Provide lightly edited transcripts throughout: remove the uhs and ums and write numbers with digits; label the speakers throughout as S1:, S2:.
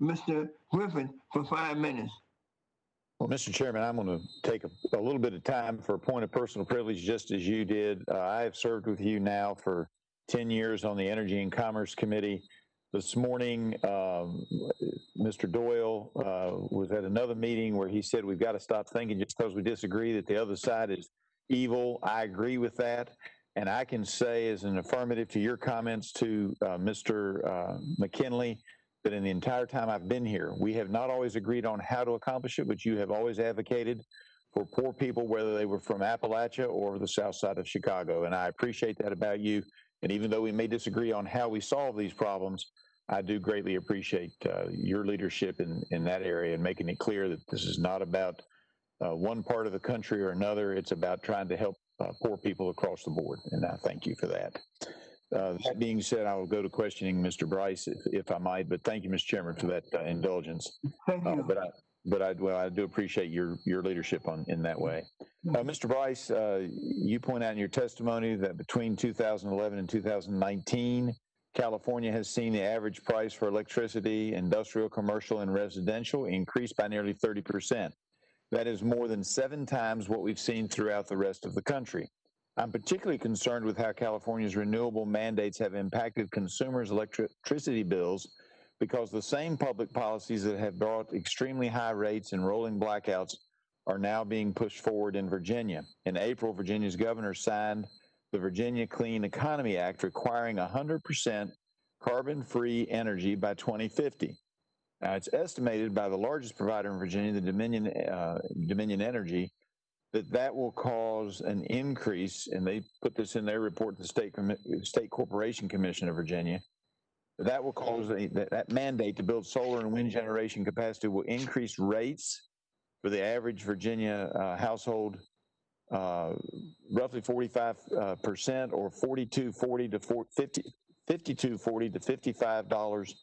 S1: Mr. Griffith for 5 minutes.
S2: Well, Mr. Chairman, I'm going to take a little bit of time for a point of personal privilege, just as you did. I have served with you now for 10 years on the Energy and Commerce Committee. This morning, Mr. Doyle was at another meeting where he said we've got to stop thinking just because we disagree that the other side is evil. I agree with that. And I can say as an affirmative to your comments to Mr. McKinley, that in the entire time I've been here, we have not always agreed on how to accomplish it, but you have always advocated for poor people, whether they were from Appalachia or the south side of Chicago. And I appreciate that about you. And even though we may disagree on how we solve these problems, I do greatly appreciate your leadership in that area and making it clear that this is not about one part of the country or another. It's about trying to help poor people across the board. And I thank you for that. That being said, I will go to questioning Mr. Bryce, if I might, but thank you, Mr. Chairman, for that indulgence.
S1: Thank you.
S2: But I do appreciate your leadership in that way. Mr. Bryce, you point out in your testimony that between 2011 and 2019, California has seen the average price for electricity, industrial, commercial, and residential increase by nearly 30%. That is more than 7 times what we've seen throughout the rest of the country. I'm particularly concerned with how California's renewable mandates have impacted consumers' electricity bills, because the same public policies that have brought extremely high rates and rolling blackouts are now being pushed forward in Virginia. In April, Virginia's governor signed the Virginia Clean Economy Act, requiring 100% carbon-free energy by 2050. Now, it's estimated by the largest provider in Virginia, the Dominion Energy, that will cause an increase, and they put this in their report to the State Corporation Commission of Virginia, that will cause that mandate to build solar and wind generation capacity will increase rates for the average Virginia household roughly 45%, or $42.40 to $55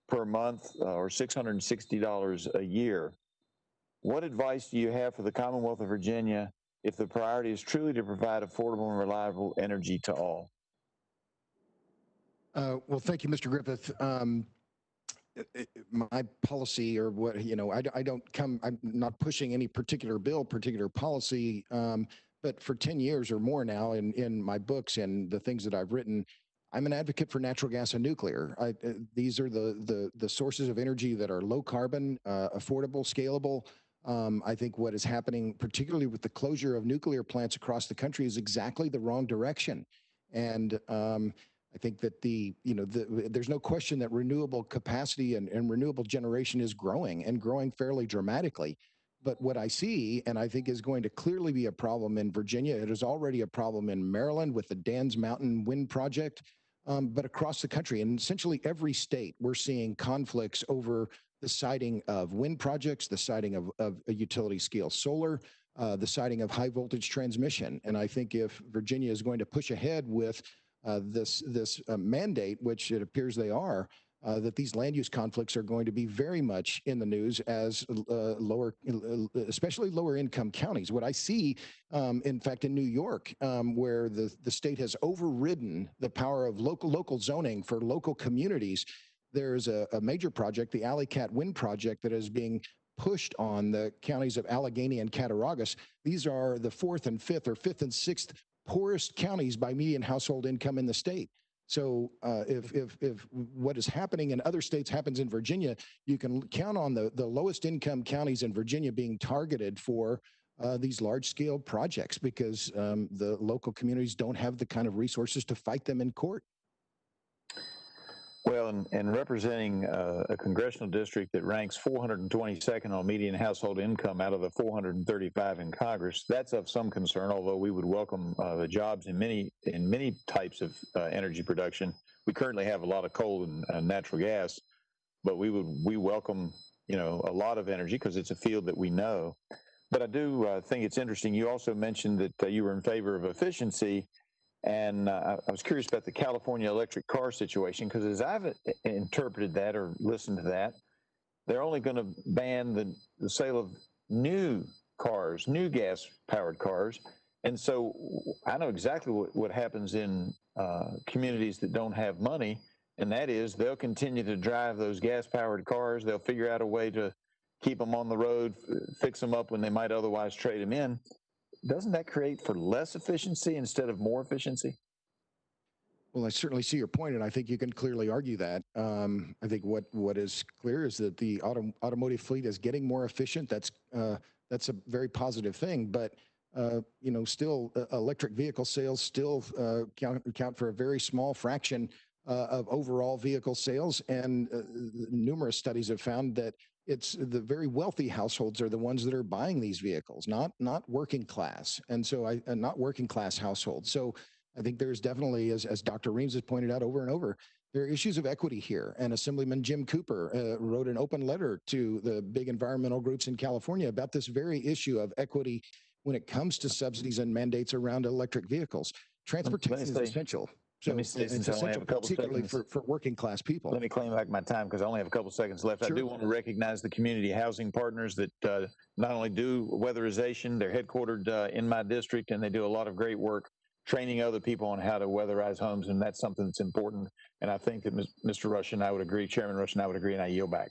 S2: per month, or $660 a year. What advice do you have for the Commonwealth of Virginia if the priority is truly to provide affordable and reliable energy to all?
S3: Well, thank you, Mr. Griffith. My policy, or what, I'm not pushing any particular bill, particular policy, but for 10 years or more now in my books and the things that I've written, I'm an advocate for natural gas and nuclear. These are the sources of energy that are low carbon, affordable, scalable. I think what is happening, particularly with the closure of nuclear plants across the country, is exactly the wrong direction. And I think that there's no question that renewable capacity and renewable generation is growing, and growing fairly dramatically. But what I see, and I think is going to clearly be a problem in Virginia, it is already a problem in Maryland with the Dan's Mountain Wind Project, but across the country, and essentially every state, we're seeing conflicts over the siting of wind projects, the siting of a utility scale solar, the siting of high voltage transmission. And I think if Virginia is going to push ahead with this mandate, which it appears they are, that these land use conflicts are going to be very much in the news as especially lower income counties. What I see, in fact, in New York, where the state has overridden the power of local zoning for local communities, there's a major project, the Alley Cat Wind Project, that is being pushed on the counties of Allegheny and Cattaraugus. These are the 4th and 5th, or 5th and 6th poorest counties by median household income in the state. So if what is happening in other states happens in Virginia, you can count on the lowest income counties in Virginia being targeted for these large scale projects, because the local communities don't have the kind of resources to fight them in court.
S2: Well, and representing a congressional district that ranks 422nd on median household income out of the 435 in Congress, that's of some concern, although we would welcome the jobs in many types of energy production. We currently have a lot of coal and natural gas, but we welcome, a lot of energy because it's a field that we know. But I do think it's interesting. You also mentioned that you were in favor of efficiency. And I was curious about the California electric car situation, because as I've interpreted that or listened to that, they're only going to ban the sale of new cars, new gas-powered cars. And so I know exactly what happens in communities that don't have money. and that is they'll continue to drive those gas-powered cars. They'll figure out a way to keep them on the road, fix them up when they might otherwise trade them in. Doesn't that create for less efficiency instead of more efficiency?
S3: Well, I certainly see your point, and I think you can clearly argue that. I think what is clear is that the automotive fleet is getting more efficient. That's a very positive thing. But still, electric vehicle sales still count for a very small fraction of overall vehicle sales, and numerous studies have found that it's the very wealthy households are the ones that are buying these vehicles, not working class, and so not working class households. So I think there's definitely, as Dr. Reams has pointed out over and over, there are issues of equity here. And Assemblyman Jim Cooper wrote an open letter to the big environmental groups in California about this very issue of equity when it comes to subsidies and mandates around electric vehicles. Transportation is essential. So
S2: let me say,
S3: it's essential, particularly for working class people.
S2: Let me claim back my time because I only have a couple seconds left.
S3: Sure.
S2: I do want to recognize the community housing partners that not only do weatherization, they're headquartered in my district, and they do a lot of great work training other people on how to weatherize homes, and that's something that's important. And I think that Mr. Rush and I would agree, Chairman Rush and I would agree, and I yield back.